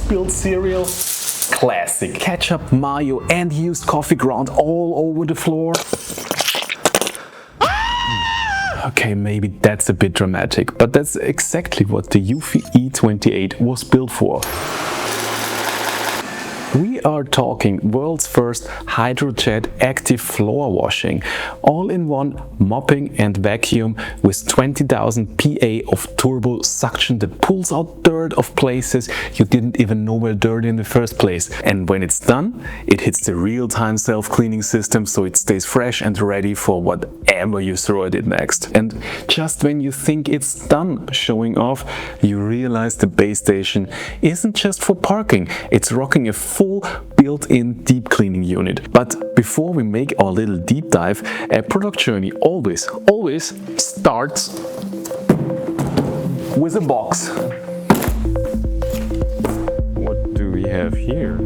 spilled cereal? Classic. Ketchup, mayo and used coffee ground all over the floor? Okay, maybe that's a bit dramatic, but that's exactly what the Eufy E28 was built for. We are talking world's first HydroJet active floor washing, all-in-one mopping and vacuum with 20,000 PA of turbo suction that pulls out dirt of places you didn't even know were dirty in the first place. And when it's done, it hits the real-time self-cleaning system so it stays fresh and ready for whatever you throw at it next. And just when you think it's done showing off, you realize the base station isn't just for parking, it's rocking a full built-in deep cleaning unit. But before we make our little deep dive, a product journey always starts with a box. What do we have here?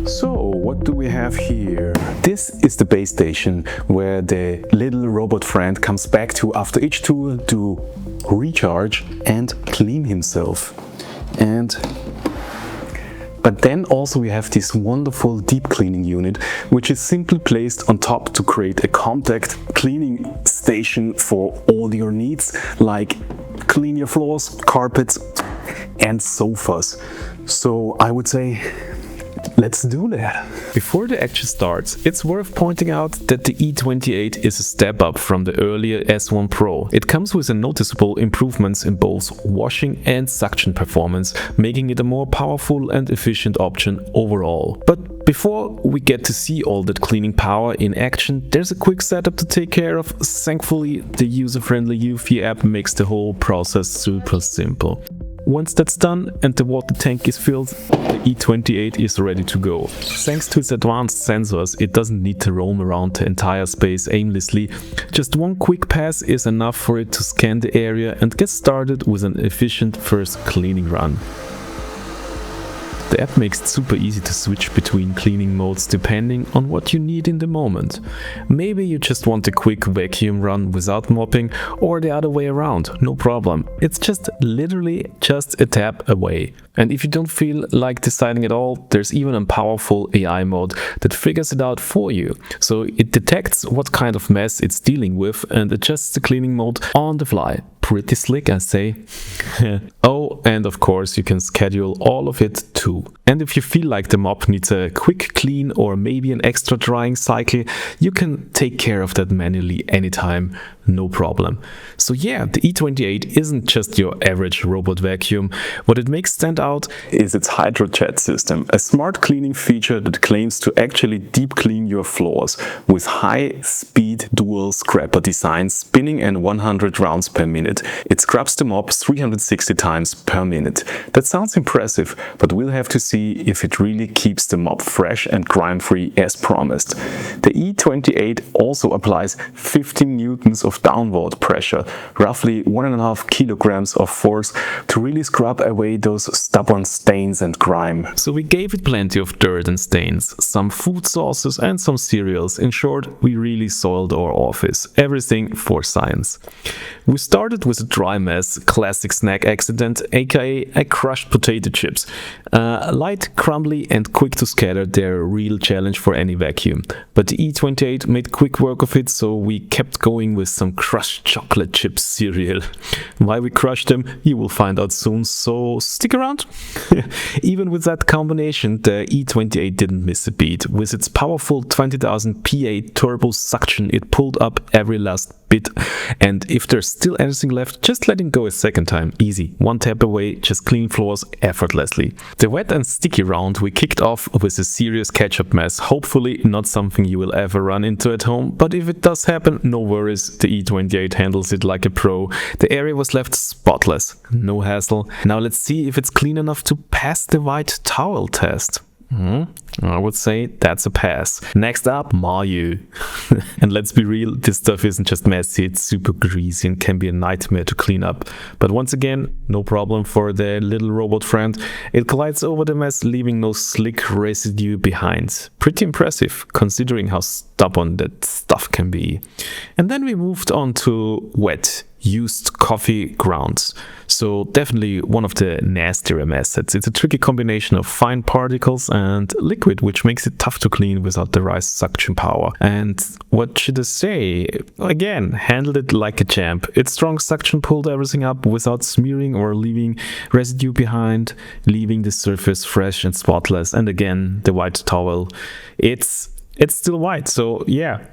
So, what do we have here? This is the base station where the little robot friend comes back to after each tour to recharge and clean himself. But then also we have this wonderful deep cleaning unit, which is simply placed on top to create a compact cleaning station for all your needs, like clean your floors, carpets and sofas. So I would say, let's do that. Before the action starts, it's worth pointing out that the E28 is a step up from the earlier S1 Pro. It comes with a noticeable improvements in both washing and suction performance, making it a more powerful and efficient option overall. But before we get to see all that cleaning power in action, there's a quick setup to take care of. Thankfully, the user-friendly Eufy app makes the whole process super simple. Once that's done and the water tank is filled, the E28 is ready to go. Thanks to its advanced sensors, it doesn't need to roam around the entire space aimlessly. Just one quick pass is enough for it to scan the area and get started with an efficient first cleaning run. The app makes it super easy to switch between cleaning modes depending on what you need in the moment. Maybe you just want a quick vacuum run without mopping, or the other way around, no problem. It's literally just a tap away. And if you don't feel like deciding at all, there's even a powerful AI mode that figures it out for you. So it detects what kind of mess it's dealing with and adjusts the cleaning mode on the fly. Pretty slick, I say. Oh, and of course you can schedule all of it too. And if you feel like the mop needs a quick clean or maybe an extra drying cycle, you can take care of that manually anytime, no problem. So yeah, the E28 isn't just your average robot vacuum. What it makes stand out is its HydroJet system, a smart cleaning feature that claims to actually deep clean your floors with high-speed dual scrapper design spinning at 100 rounds per minute. It scrubs the mop 360 times per minute. That sounds impressive, but we'll have to see if it really keeps the mop fresh and grime-free as promised. The E28 also applies 15 newtons of downward pressure, roughly 1.5 kilograms of force, to really scrub away those stubborn stains and grime. So we gave it plenty of dirt and stains, some food sauces and some cereals. In short, we really soiled our office. Everything for science. We started with a dry mess, classic snack accident, aka a crushed potato chips. Light, crumbly and quick to scatter, they're a real challenge for any vacuum. But the E28 made quick work of it, so we kept going with some crushed chocolate chip cereal. Why we crushed them, you will find out soon, so stick around. Even with that combination, the E28 didn't miss a beat. With its powerful 20,000 PA turbo suction, it pulled up every last bit, and if there's still anything left, just let it go a second time. Easy, one tap away, just clean floors effortlessly. The wet and sticky round we kicked off with a serious ketchup mess, hopefully not something you will ever run into at home, but if it does happen, no worries, the E28 handles it like a pro. The area was left spotless, no hassle. Now let's see if it's clean enough to pass the white towel test. I would say that's a pass. Next up, mayo. And let's be real, this stuff isn't just messy, it's super greasy and can be a nightmare to clean up. But once again, no problem for the little robot friend. It glides over the mess, leaving no slick residue behind. Pretty impressive, considering how stubborn that stuff can be. And then we moved on to wet. used coffee grounds. So definitely one of the nastier methods. It's a tricky combination of fine particles and liquid, which makes it tough to clean without the right suction power. And what should I say? Again, handled it like a champ. Its strong suction pulled everything up without smearing or leaving residue behind, leaving the surface fresh and spotless. And again, the white towel. It's still white, so yeah.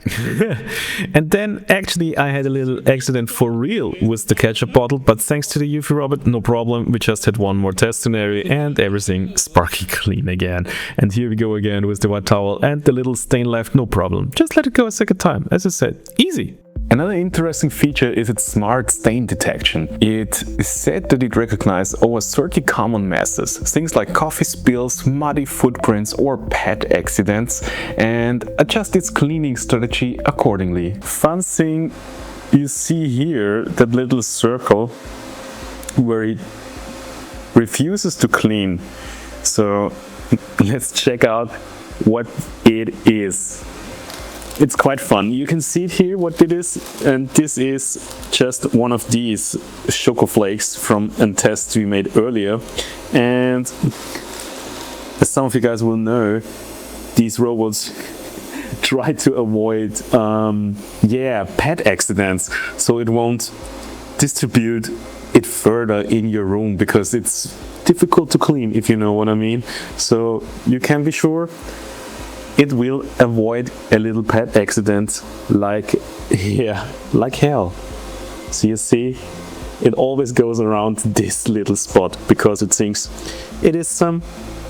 And then actually I had a little accident for real with the ketchup bottle, but thanks to the Eufy robot, no problem. We just had one more test scenario and everything sparky clean again. And here we go again with the white towel and the little stain left, no problem. Just let it go a second time, as I said, easy. Another interesting feature is its smart stain detection. It is said that it recognizes over 30 common messes, things like coffee spills, muddy footprints or pet accidents, and adjusts its cleaning strategy accordingly. Fun thing you see here, that little circle where it refuses to clean. So let's check out what it is. It's quite fun. You can see it here what it is, and this is just one of these choco flakes from a test we made earlier. And as some of you guys will know, these robots try to avoid pet accidents, so it won't distribute it further in your room because it's difficult to clean, if you know what I mean. So you can be sure it will avoid a little pet accident like hell. So you see, it always goes around this little spot because it thinks it is some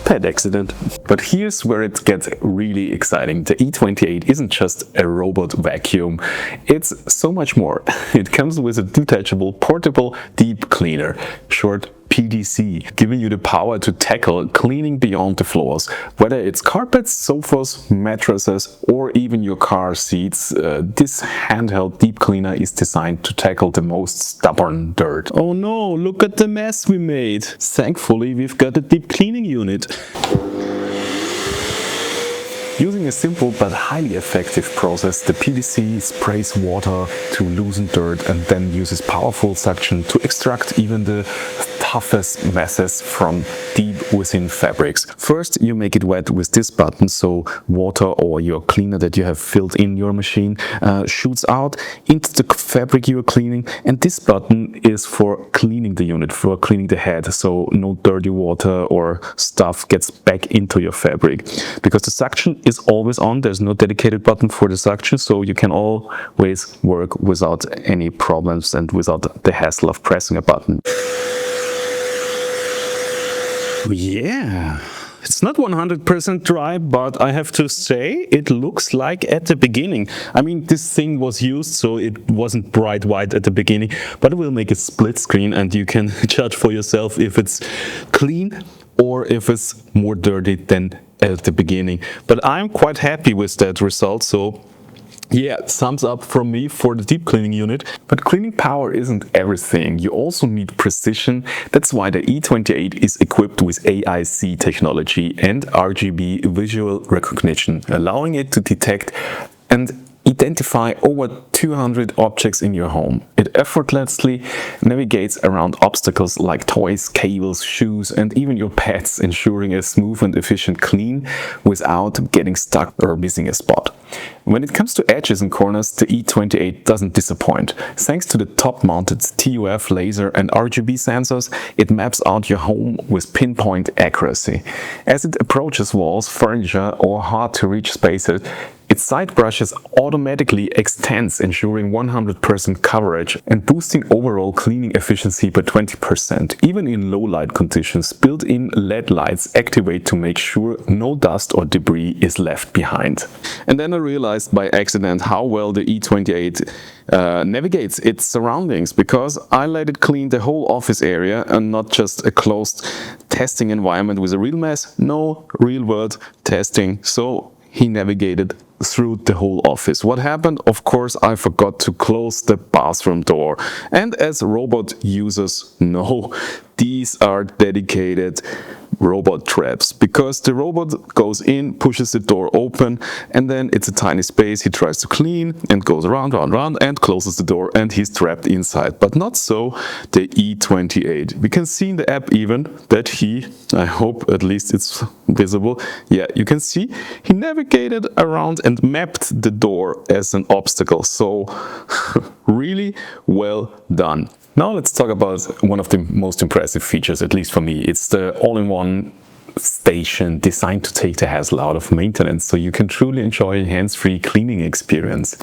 pet accident. But here's where it gets really exciting. The E28 isn't just a robot vacuum, it's so much more. It comes with a detachable portable deep cleaner, short PDC, giving you the power to tackle cleaning beyond the floors. Whether it's carpets, sofas, mattresses, or even your car seats, this handheld deep cleaner is designed to tackle the most stubborn dirt. Oh no, look at the mess we made! Thankfully, we've got a deep cleaning unit. Using a simple but highly effective process, the PDC sprays water to loosen dirt and then uses powerful suction to extract even the toughest messes from deep within fabrics. First, you make it wet with this button, so water or your cleaner that you have filled in your machine shoots out into the fabric you are cleaning, and this button is for cleaning the unit, for cleaning the head, so no dirty water or stuff gets back into your fabric. Because the suction is always on, there's no dedicated button for the suction, so you can always work without any problems and without the hassle of pressing a button. Yeah, it's not 100% dry, but I have to say it looks like at the beginning. I mean, this thing was used, so it wasn't bright white at the beginning, but it will make a split screen and you can judge for yourself if it's clean or if it's more dirty than at the beginning. But I'm quite happy with that result, so yeah, thumbs up from me for the deep cleaning unit. But cleaning power isn't everything. You also need precision. That's why the E28 is equipped with AIC technology and RGB visual recognition, allowing it to detect and identify over 200 objects in your home. It effortlessly navigates around obstacles like toys, cables, shoes, and even your pets, ensuring a smooth and efficient clean without getting stuck or missing a spot. When it comes to edges and corners, the E28 doesn't disappoint. Thanks to the top-mounted TUF laser and RGB sensors, it maps out your home with pinpoint accuracy. As it approaches walls, furniture, or hard-to-reach spaces, its side brushes automatically extends, ensuring 100% coverage and boosting overall cleaning efficiency by 20%. Even in low light conditions, built-in LED lights activate to make sure no dust or debris is left behind. And then I realized by accident how well the E28 navigates its surroundings, because I let it clean the whole office area and not just a closed testing environment with a real mess. No, real world testing. So he navigated through the whole office. What happened? Of course, I forgot to close the bathroom door. And as robot users know, these are dedicated robot traps, because the robot goes in, pushes the door open, and then it's a tiny space. He tries to clean and goes around, and closes the door, and he's trapped inside. But not so the E28. We can see in the app even that I hope at least it's visible, yeah, you can see he navigated around and mapped the door as an obstacle. So really well done. Now let's talk about one of the most impressive features, at least for me. It's the all-in-one station designed to take the hassle out of maintenance, so you can truly enjoy a hands-free cleaning experience.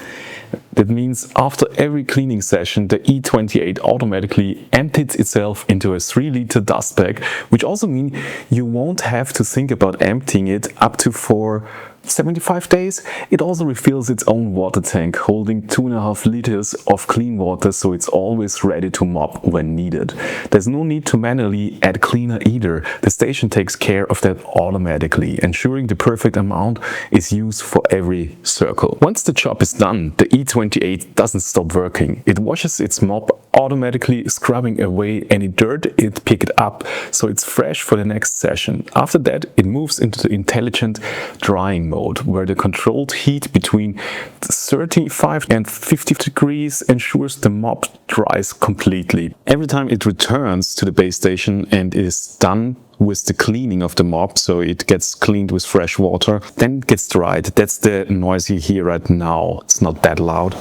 That means after every cleaning session, the E28 automatically empties itself into a 3-liter dust bag, which also means you won't have to think about emptying it up to for 75 days. It also refills its own water tank, holding 2.5 liters of clean water, so it's always ready to mop when needed. There's no need to manually add cleaner either. The station takes care of that automatically, ensuring the perfect amount is used for every circle. Once the job is done, the E28 doesn't stop working. It washes its mop, automatically scrubbing away any dirt it picked up, so it's fresh for the next session. After that, it moves into the intelligent drying mode, where the controlled heat between 35 and 50 degrees ensures the mop dries completely. Every time it returns to the base station and is done with the cleaning of the mop, so it gets cleaned with fresh water, then it gets dried. That's the noise you hear right now. It's not that loud.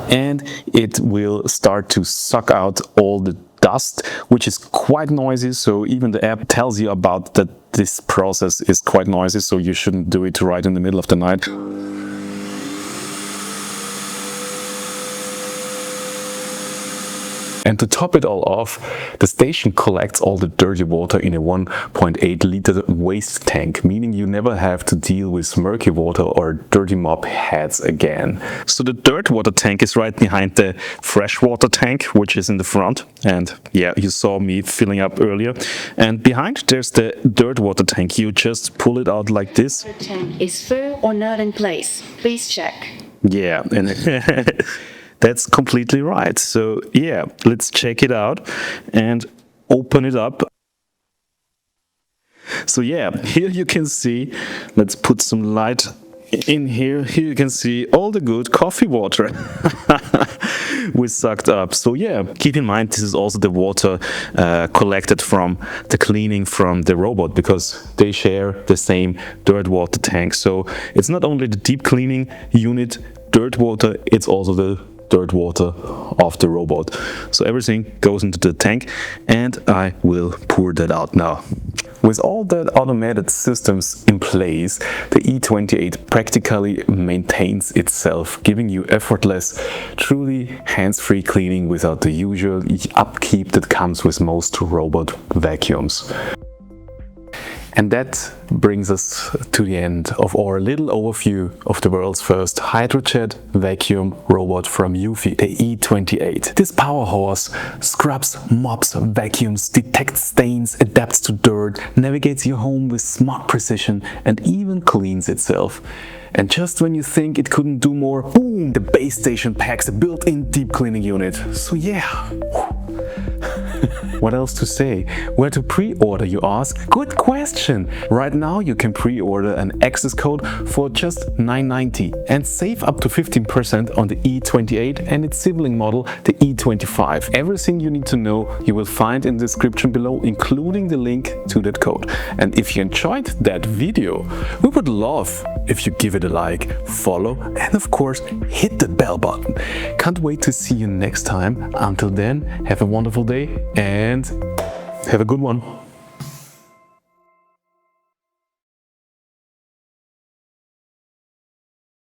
And it will start to suck out all the dust, which is quite noisy, so even the app tells you about that this process is quite noisy, so you shouldn't do it right in the middle of the night. And to top it all off, the station collects all the dirty water in a 1.8 liter waste tank, meaning you never have to deal with murky water or dirty mop heads again. So the dirt water tank is right behind the fresh water tank, which is in the front. And yeah, you saw me filling up earlier. And behind there's the dirt water tank. You just pull it out like this. The tank is full or not in place. Please check. Yeah, and that's completely right. So yeah, let's check it out and open it up. So yeah, here you can see, let's put some light in here. Here you can see all the good coffee water we sucked up. So yeah, keep in mind this is also the water collected from the cleaning from the robot, because they share the same dirt water tank. So it's not only the deep cleaning unit dirt water, it's also the dirt water of the robot. So everything goes into the tank, and I will pour that out now. With all the automated systems in place, the E28 practically maintains itself, giving you effortless, truly hands-free cleaning without the usual upkeep that comes with most robot vacuums. And that brings us to the end of our little overview of the world's first HydroJet vacuum robot from Eufy, the E28. This powerhouse scrubs, mops, vacuums, detects stains, adapts to dirt, navigates your home with smart precision, and even cleans itself. And just when you think it couldn't do more, boom, the base station packs a built-in deep cleaning unit. So yeah. What else to say? Where to pre-order, you ask? Good question! Right now you can pre-order an access code for just $9.90 and save up to 15% on the E28 and its sibling model, the E25. Everything you need to know you will find in the description below, including the link to that code. And if you enjoyed that video, we would love if you give it a like, follow, and of course hit the bell button. Can't wait to see you next time. Until then, have a wonderful day and have a good one.